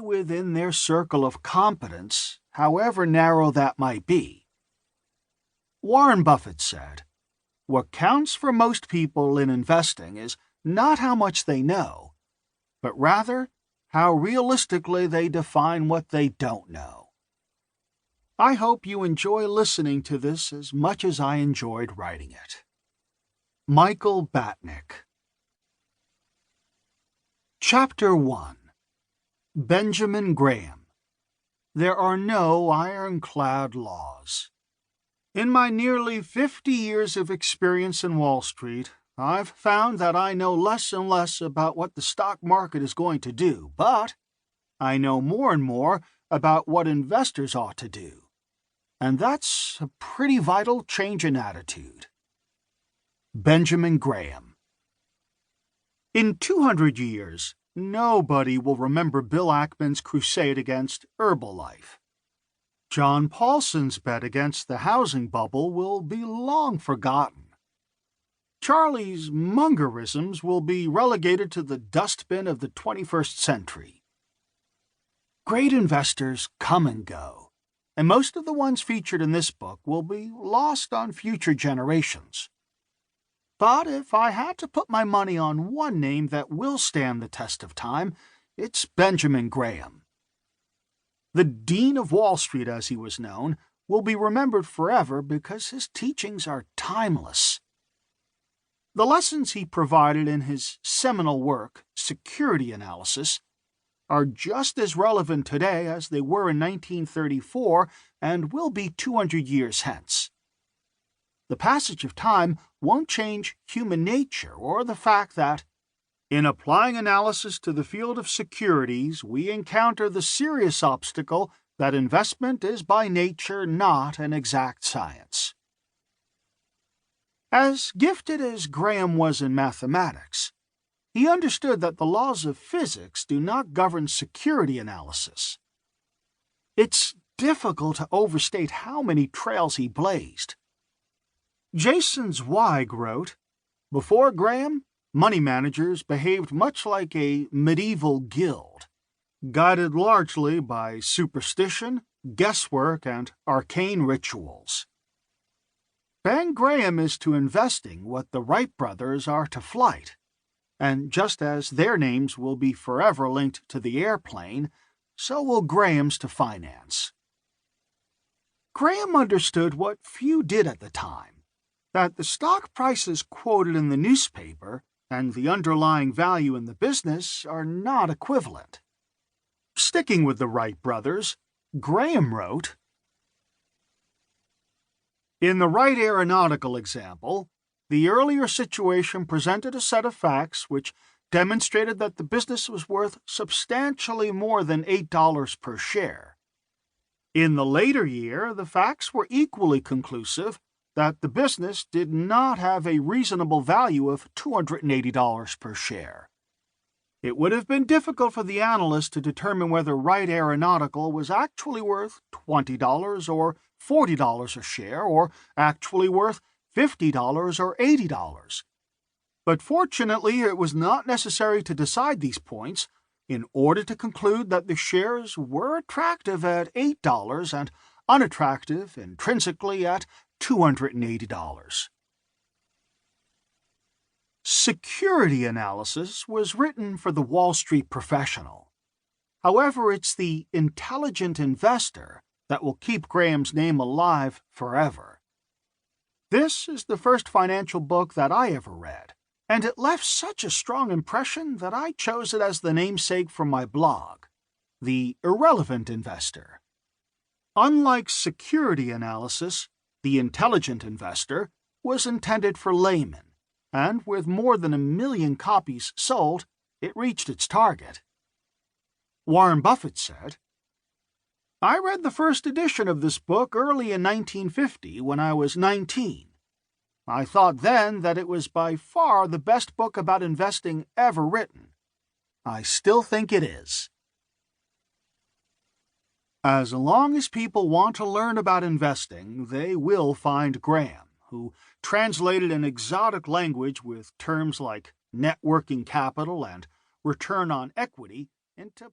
within their circle of competence, however narrow that might be. Warren Buffett said, "What counts for most people in investing is not how much they know, but rather how realistically they define what they don't know." I hope you enjoy listening to this as much as I enjoyed writing it. Michael Batnick. Chapter 1. Benjamin Graham. There are no ironclad laws. In my nearly 50 years of experience in Wall Street, I've found that I know less and less about what the stock market is going to do, but I know more and more about what investors ought to do. And that's a pretty vital change in attitude. Benjamin Graham. In 200 years, nobody will remember Bill Ackman's crusade against Herbalife. John Paulson's bet against the housing bubble will be long forgotten. Charlie's Mungerisms will be relegated to the dustbin of the 21st century. Great investors come and go, and most of the ones featured in this book will be lost on future generations. But if I had to put my money on one name that will stand the test of time, it's Benjamin Graham. The Dean of Wall Street, as he was known, will be remembered forever because his teachings are timeless. The lessons he provided in his seminal work, Security Analysis, are just as relevant today as they were in 1934 and will be 200 years hence. The passage of time won't change human nature or the fact that, in applying analysis to the field of securities, we encounter the serious obstacle that investment is by nature not an exact science. As gifted as Graham was in mathematics, he understood that the laws of physics do not govern security analysis. It's difficult to overstate how many trails he blazed. Jason Zweig wrote, "Before Graham, money managers behaved much like a medieval guild, guided largely by superstition, guesswork, and arcane rituals. Ben Graham is to investing what the Wright brothers are to flight, and just as their names will be forever linked to the airplane, so will Graham's to finance." Graham understood what few did at the time, that the stock prices quoted in the newspaper and the underlying value in the business are not equivalent. Sticking with the Wright brothers, Graham wrote, "In the Wright aeronautical example, the earlier situation presented a set of facts which demonstrated that the business was worth substantially more than $8 per share. In the later year, the facts were equally conclusive that the business did not have a reasonable value of $280 per share. It would have been difficult for the analyst to determine whether Wright Aeronautical was actually worth $20 or $40 a share, or actually worth $50 or $80. But fortunately, it was not necessary to decide these points in order to conclude that the shares were attractive at $8 and unattractive intrinsically at $280. Security Analysis was written for the Wall Street professional. However, it's the intelligent investor that will keep Graham's name alive forever. This is the first financial book that I ever read, and it left such a strong impression that I chose it as the namesake for my blog, The Irrelevant Investor. Unlike Security Analysis, The Intelligent Investor was intended for laymen, and with more than 1 million copies sold, it reached its target. Warren Buffett said, "I read the first edition of this book early in 1950 when I was 19. I thought then that it was by far the best book about investing ever written. I still think it is." As long as people want to learn about investing, they will find Graham, who translated an exotic language with terms like net working capital and return on equity into